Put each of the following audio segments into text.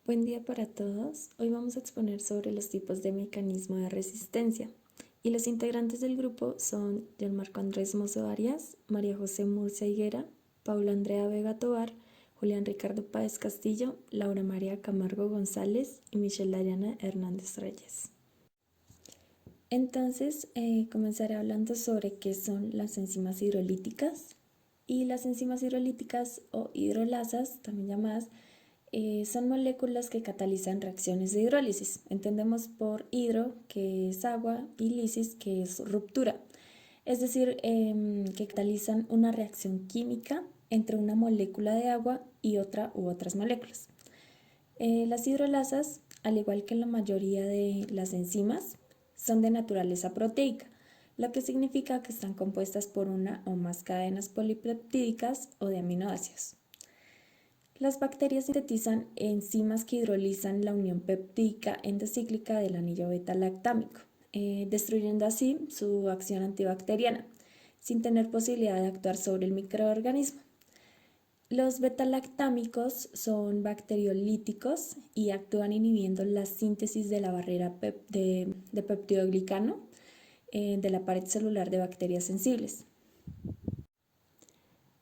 Buen día para todos. Hoy vamos a exponer sobre los tipos de mecanismo de resistencia. Y los integrantes del grupo son John Marco Andrés Mozo Arias, María José Murcia Higuera, Paula Andrea Vega Tovar, Julián Ricardo Páez Castillo, Laura María Camargo González y Michelle Dayana Hernández Reyes. Entonces, comenzaré hablando sobre qué son las enzimas hidrolíticas. Y las enzimas hidrolíticas o hidrolasas, también llamadas, son moléculas que catalizan reacciones de hidrólisis. Entendemos por hidro, que es agua, y lisis, que es ruptura. Es decir, que catalizan una reacción química entre una molécula de agua y otra u otras moléculas. Las hidrolasas, al igual que la mayoría de las enzimas, son de naturaleza proteica, lo que significa que están compuestas por una o más cadenas polipeptídicas o de aminoácidos. Las bacterias sintetizan enzimas que hidrolizan la unión peptídica endocíclica del anillo beta-lactámico, destruyendo así su acción antibacteriana, sin tener posibilidad de actuar sobre el microorganismo. Los beta-lactámicos son bacteriolíticos y actúan inhibiendo la síntesis de la barrera de peptidoglicano de la pared celular de bacterias sensibles.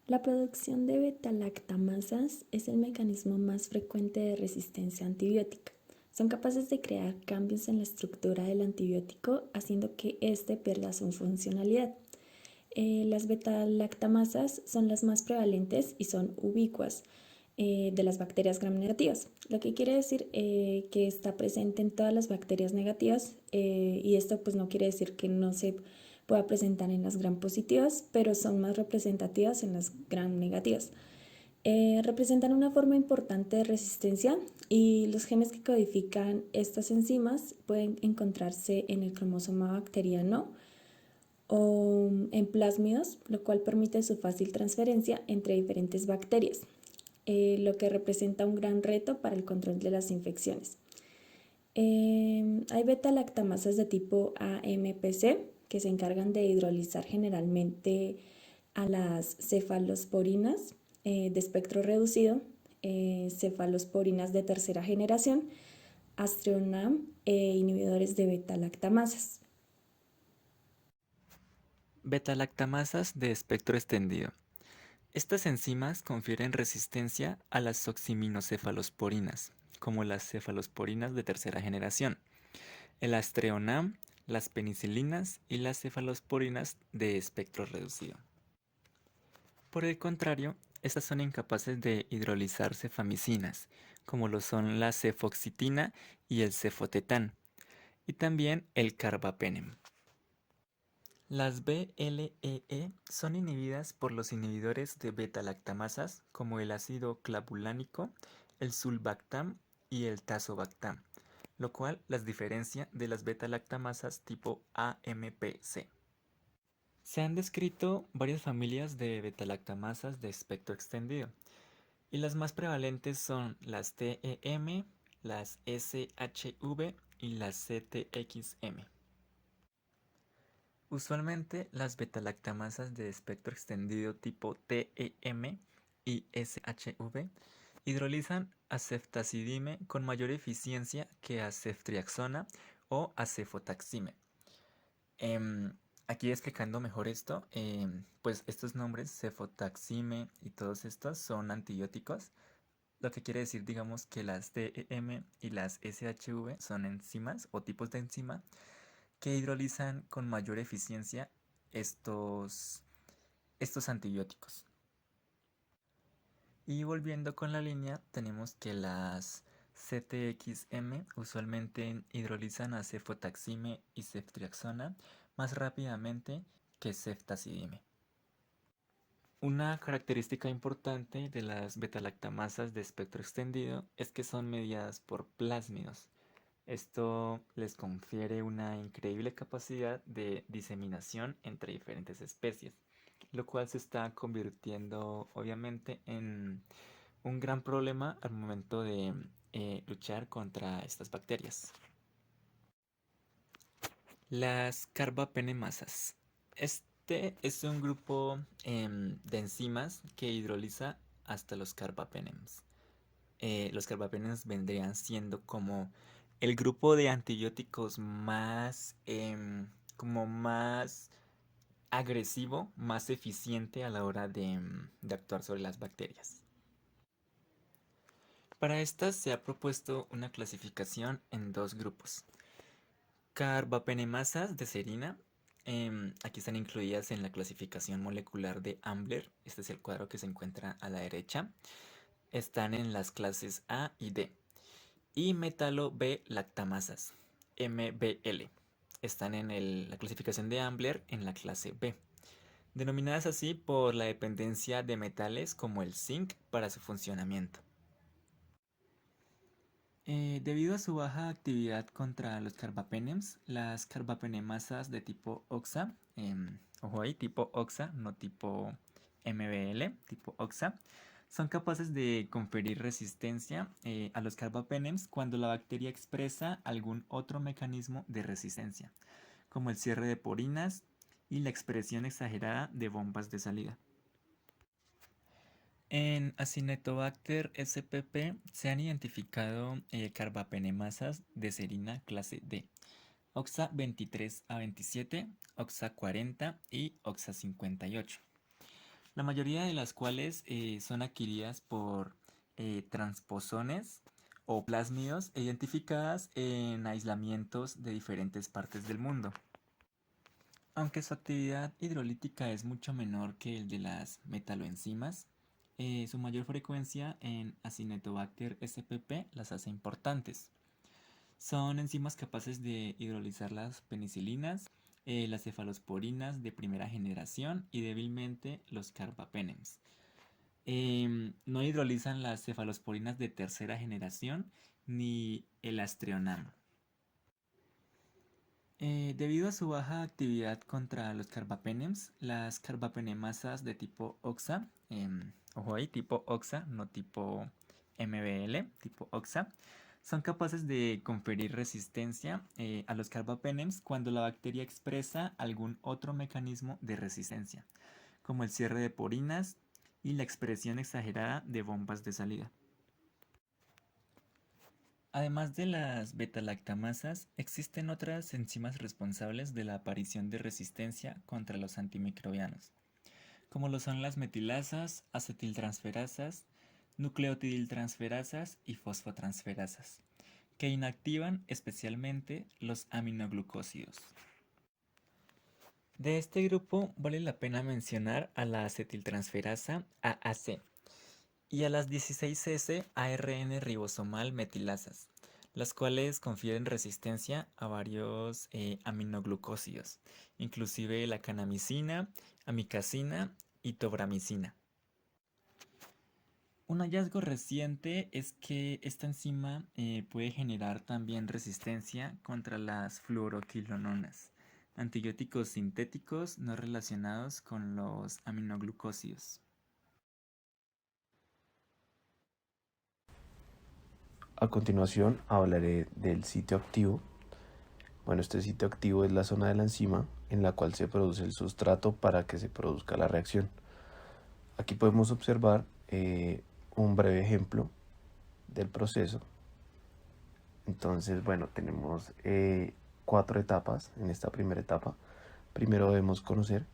La producción de beta-lactamasas es el mecanismo más frecuente de resistencia antibiótica. Son capaces de crear cambios en la estructura del antibiótico, haciendo que éste pierda su funcionalidad. Las beta-lactamasas son las más prevalentes y son ubicuas de las bacterias gram negativas, lo que quiere decir que está presente en todas las bacterias negativas, y esto pues no quiere decir que no se pueda presentar en las gram positivas, pero son más representativas en las gram negativas. Representan una forma importante de resistencia y los genes que codifican estas enzimas pueden encontrarse en el cromosoma bacteriano o en plásmidos, lo cual permite su fácil transferencia entre diferentes bacterias, lo que representa un gran reto para el control de las infecciones. Hay beta-lactamasas de tipo AMPC que se encargan de hidrolizar generalmente a las cefalosporinas de espectro reducido, cefalosporinas de tercera generación, Astreonam e inhibidores de beta-lactamasas. Beta-lactamasas de espectro extendido. Estas enzimas confieren resistencia a las oximinocephalosporinas, como las cefalosporinas de tercera generación, el Astreonam, las penicilinas y las cefalosporinas de espectro reducido. Por el contrario, estas son incapaces de hidrolizar cefamicinas, como lo son la cefoxitina y el cefotetán, y también el carbapenem. Las BLEE son inhibidas por los inhibidores de beta-lactamasas como el ácido clavulánico, el sulbactam y el tazobactam, lo cual las diferencia de las beta-lactamasas tipo AMPC. Se han descrito varias familias de beta-lactamasas de espectro extendido, y las más prevalentes son las TEM, las SHV y las CTXM. Usualmente las beta-lactamasas de espectro extendido tipo TEM y SHV hidrolizan a ceftazidime con mayor eficiencia que a ceftriaxona o a cefotaxime. Aquí explicando mejor esto, pues estos nombres, cefotaxime y todos estos son antibióticos, lo que quiere decir, digamos, que las TEM y las SHV son enzimas o tipos de enzima que hidrolizan con mayor eficiencia estos antibióticos. Y volviendo con la línea, tenemos que las CTXM usualmente hidrolizan a cefotaxime y ceftriaxona más rápidamente que ceftazidime. Una característica importante de las betalactamasas de espectro extendido es que son mediadas por plásmidos. Esto les confiere una increíble capacidad de diseminación entre diferentes especies, lo cual se está convirtiendo obviamente en un gran problema al momento de luchar contra estas bacterias. Las carbapenemasas. Este es un grupo de enzimas que hidroliza hasta los carbapenems. los carbapenems vendrían siendo como el grupo de antibióticos más, como más agresivo, más eficiente a la hora de actuar sobre las bacterias. Para estas se ha propuesto una clasificación en dos grupos. Carbapenemasas de serina, aquí están incluidas en la clasificación molecular de Ambler, este es el cuadro que se encuentra a la derecha. Están en las clases A y D. Y metalo B lactamasas, MBL. Están en la clasificación de Ambler en la clase B, denominadas así por la dependencia de metales como el zinc para su funcionamiento. Debido a su baja actividad contra los carbapenems, las carbapenemasas de tipo OXA, ojo ahí, tipo OXA, no tipo MBL, tipo OXA, son capaces de conferir resistencia a los carbapenems cuando la bacteria expresa algún otro mecanismo de resistencia, como el cierre de porinas y la expresión exagerada de bombas de salida. En Acinetobacter spp se han identificado carbapenemasas de serina clase D, OXA 23 a 27, OXA 40 y OXA 58, la mayoría de las cuales son adquiridas por transposones o plásmidos identificadas en aislamientos de diferentes partes del mundo. Aunque su actividad hidrolítica es mucho menor que el de las metaloenzimas, su mayor frecuencia en Acinetobacter spp las hace importantes. Son enzimas capaces de hidrolizar las penicilinas, las cefalosporinas de primera generación y débilmente los carbapenems. No hidrolizan las cefalosporinas de tercera generación ni el astrionamo. Debido a su baja actividad contra los carbapenems, las carbapenemasas de tipo OXA, ojo ahí, tipo OXA, no tipo MBL, tipo OXA, son capaces de conferir resistencia a los carbapenems cuando la bacteria expresa algún otro mecanismo de resistencia, como el cierre de porinas y la expresión exagerada de bombas de salida. Además de las beta-lactamasas, existen otras enzimas responsables de la aparición de resistencia contra los antimicrobianos, como lo son las metilasas, acetiltransferasas, nucleotidiltransferasas y fosfotransferasas, que inactivan especialmente los aminoglucósidos. De este grupo vale la pena mencionar a la acetiltransferasa AAC, y a las 16S ARN ribosomal metilasas, las cuales confieren resistencia a varios aminoglucósidos, inclusive la canamicina, amicacina y tobramicina. Un hallazgo reciente es que esta enzima puede generar también resistencia contra las fluoroquinolonas, antibióticos sintéticos no relacionados con los aminoglucósidos. A continuación hablaré del sitio activo. Bueno, este sitio activo es la zona de la enzima en la cual se produce el sustrato para que se produzca la reacción. Aquí podemos observar un breve ejemplo del proceso. Entonces, bueno, tenemos 4 etapas en esta primera etapa. Primero debemos conocer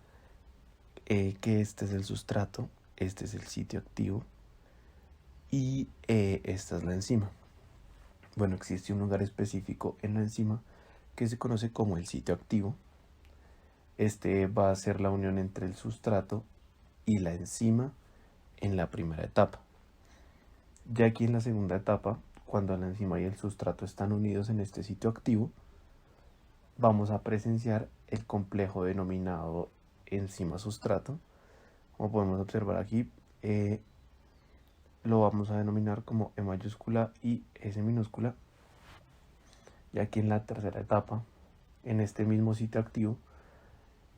que este es el sustrato, este es el sitio activo y esta es la enzima. Bueno, existe un lugar específico en la enzima que se conoce como el sitio activo. Este va a ser la unión entre el sustrato y la enzima en la primera etapa. Ya aquí en la segunda etapa, cuando la enzima y el sustrato están unidos en este sitio activo, vamos a presenciar el complejo denominado enzima-sustrato. Como podemos observar aquí, lo vamos a denominar como E mayúscula y S minúscula. Y aquí en la tercera etapa, en este mismo sitio activo,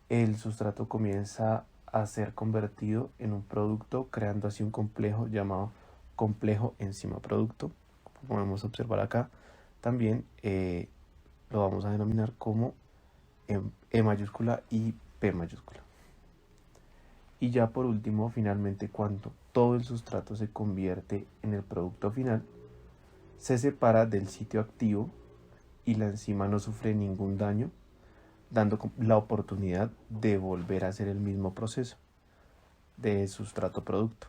el sustrato comienza a ser convertido en un producto, creando así un complejo llamado complejo enzima-producto. Como podemos observar acá, también lo vamos a denominar como E mayúscula y P mayúscula. Y ya por último, finalmente, cuando todo el sustrato se convierte en el producto final, se separa del sitio activo y la enzima no sufre ningún daño, dando la oportunidad de volver a hacer el mismo proceso de sustrato producto.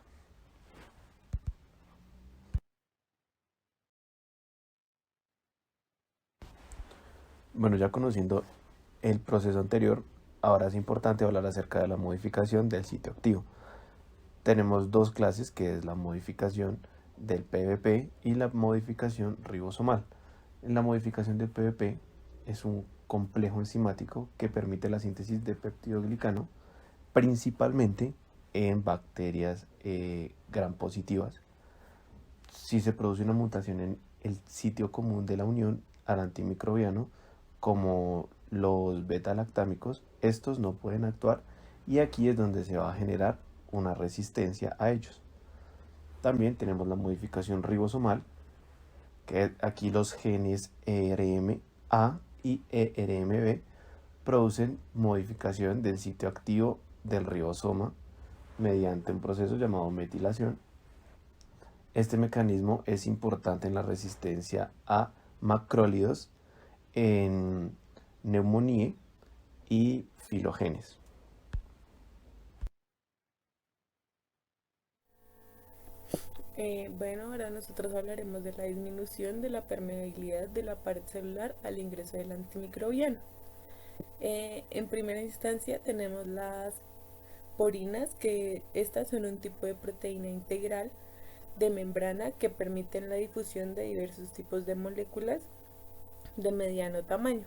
Bueno, ya conociendo el proceso anterior, ahora es importante hablar acerca de la modificación del sitio activo. Tenemos dos clases, que es la modificación del PBP y la modificación ribosomal. En la modificación del PBP es un complejo enzimático que permite la síntesis de peptidoglicano, principalmente en bacterias gram positivas. Si se produce una mutación en el sitio común de la unión al antimicrobiano, como los beta-lactámicos, estos no pueden actuar y aquí es donde se va a generar una resistencia a ellos. También tenemos la modificación ribosomal, que aquí los genes ERM-A y ERM-B producen modificación del sitio activo del ribosoma mediante un proceso llamado metilación. Este mecanismo es importante en la resistencia a macrólidos, en neumonía y filogenes. Bueno, ahora nosotros hablaremos de la disminución de la permeabilidad de la pared celular al ingreso del antimicrobiano. En primera instancia tenemos las porinas, que estas son un tipo de proteína integral de membrana que permiten la difusión de diversos tipos de moléculas de mediano tamaño.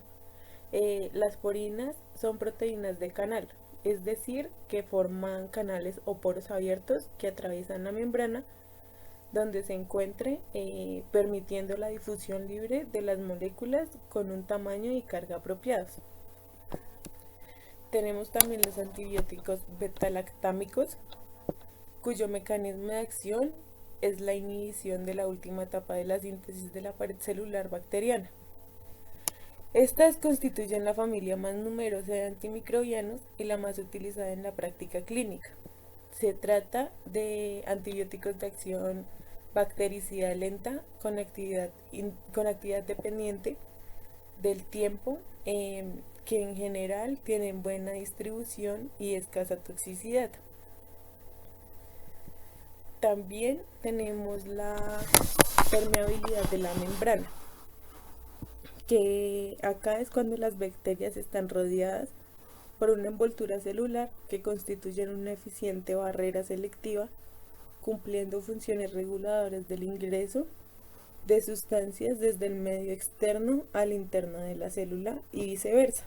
Las porinas son proteínas de canal, es decir, que forman canales o poros abiertos que atraviesan la membrana donde se encuentre, permitiendo la difusión libre de las moléculas con un tamaño y carga apropiados. Tenemos también los antibióticos beta-lactámicos, cuyo mecanismo de acción es la inhibición de la última etapa de la síntesis de la pared celular bacteriana. Estas constituyen la familia más numerosa de antimicrobianos y la más utilizada en la práctica clínica. Se trata de antibióticos de acción bactericida lenta con actividad dependiente del tiempo, que en general tienen buena distribución y escasa toxicidad. También tenemos la permeabilidad de la membrana, que acá es cuando las bacterias están rodeadas por una envoltura celular que constituyen una eficiente barrera selectiva, cumpliendo funciones reguladoras del ingreso de sustancias desde el medio externo al interno de la célula y viceversa.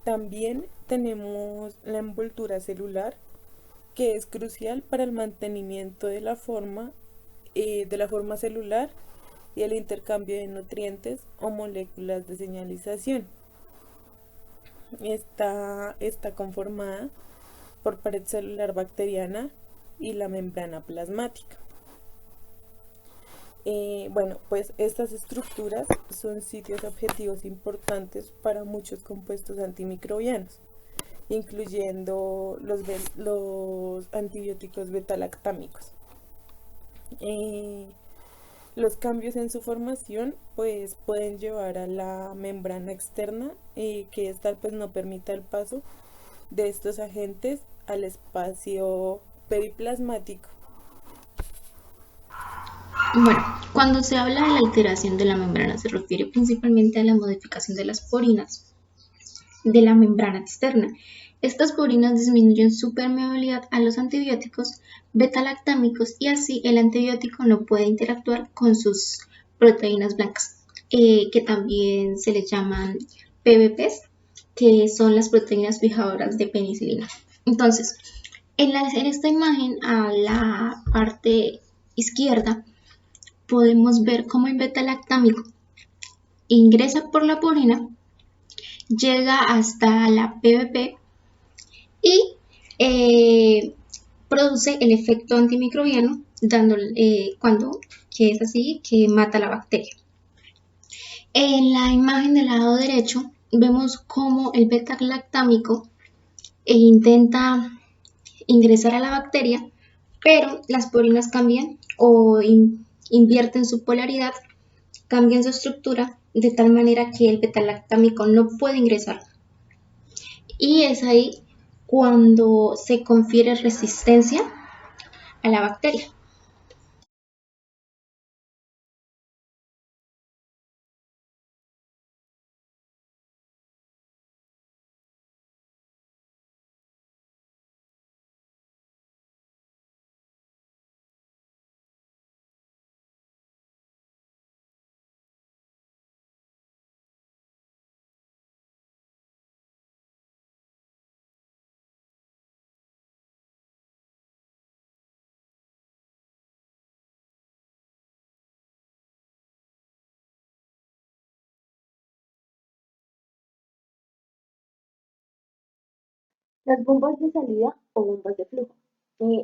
También tenemos la envoltura celular, que es crucial para el mantenimiento de la forma celular y el intercambio de nutrientes o moléculas de señalización. Está conformada por pared celular bacteriana y la membrana plasmática. Bueno, pues estas estructuras son sitios objetivos importantes para muchos compuestos antimicrobianos, incluyendo los antibióticos beta-lactámicos. Los cambios en su formación pues pueden llevar a la membrana externa, que esta pues no permita el paso de estos agentes al espacio periplasmático. Bueno, cuando se habla de la alteración de la membrana se refiere principalmente a la modificación de las porinas de la membrana externa. Estas porinas disminuyen su permeabilidad a los antibióticos beta-lactámicos y así el antibiótico no puede interactuar con sus proteínas blancas, que también se les llaman PBPs, que son las proteínas fijadoras de penicilina. Entonces, en esta imagen, a la parte izquierda, podemos ver cómo el beta-lactámico ingresa por la porina, llega hasta la PBP y produce el efecto antimicrobiano, que es así, que mata la bacteria. En la imagen del lado derecho vemos cómo el beta-lactámico intenta ingresar a la bacteria, pero las porinas cambian o invierten su polaridad, cambian su estructura de tal manera que el beta-lactámico no puede ingresar. Y es ahí cuando se confiere resistencia a la bacteria. Las bombas de salida o bombas de flujo.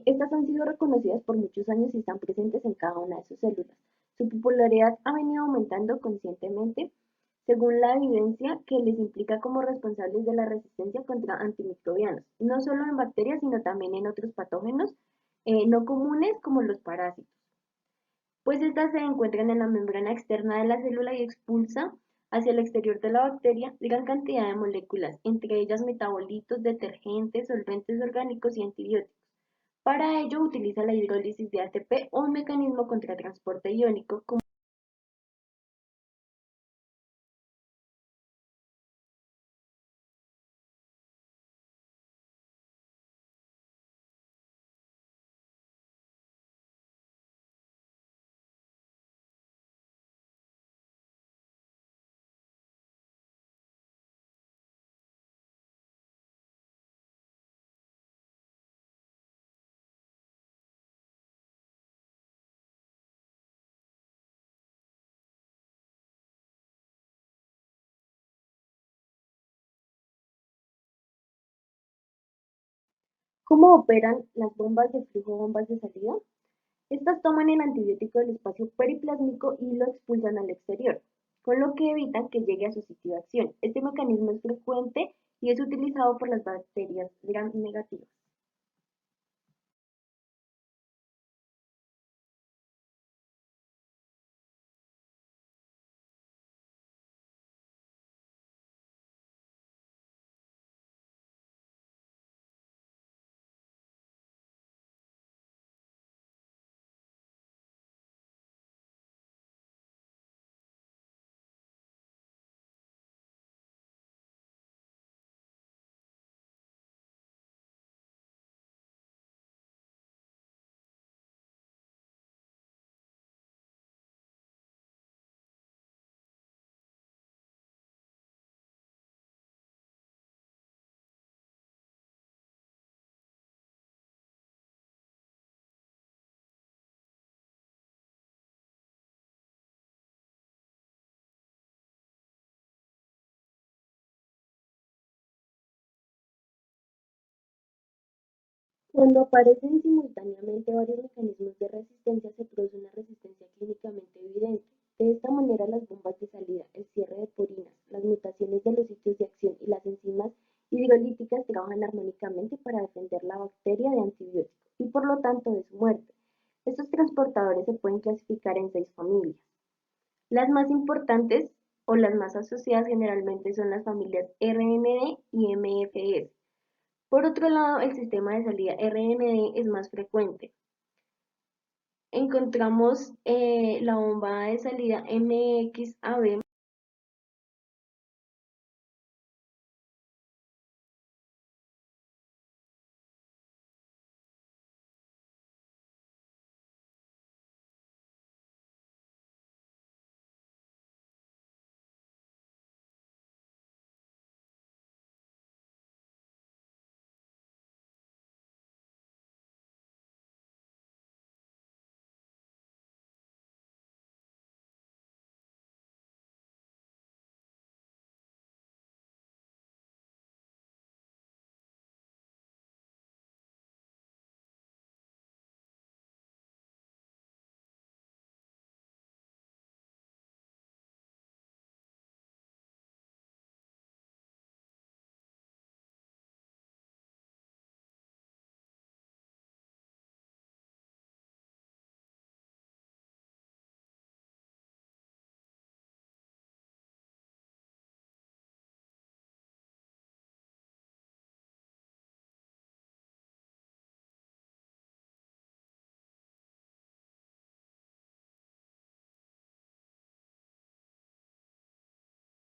Estas han sido reconocidas por muchos años y están presentes en cada una de sus células. Su popularidad ha venido aumentando conscientemente según la evidencia que les implica como responsables de la resistencia contra antimicrobianos, no solo en bacterias, sino también en otros patógenos no comunes como los parásitos, pues estas se encuentran en la membrana externa de la célula y expulsa hacia el exterior de la bacteria gran cantidad de moléculas, entre ellas metabolitos, detergentes, solventes orgánicos y antibióticos. Para ello utiliza la hidrólisis de ATP o un mecanismo contra transporte iónico ¿Cómo operan las bombas de flujo o bombas de salida? Estas toman el antibiótico del espacio periplásmico y lo expulsan al exterior, con lo que evitan que llegue a su sitio de acción. Este mecanismo es frecuente y es utilizado por las bacterias gram negativas. Cuando aparecen simultáneamente varios mecanismos de resistencia, se produce una resistencia clínicamente evidente. De esta manera, las bombas de salida, el cierre de porinas, las mutaciones de los sitios de acción y las enzimas hidrolíticas trabajan armónicamente para defender la bacteria de antibióticos y por lo tanto de su muerte. Estos transportadores se pueden clasificar en 6 familias. Las más importantes o las más asociadas generalmente son las familias RND y MFS. Por otro lado, el sistema de salida RND es más frecuente. Encontramos la bomba de salida MXAB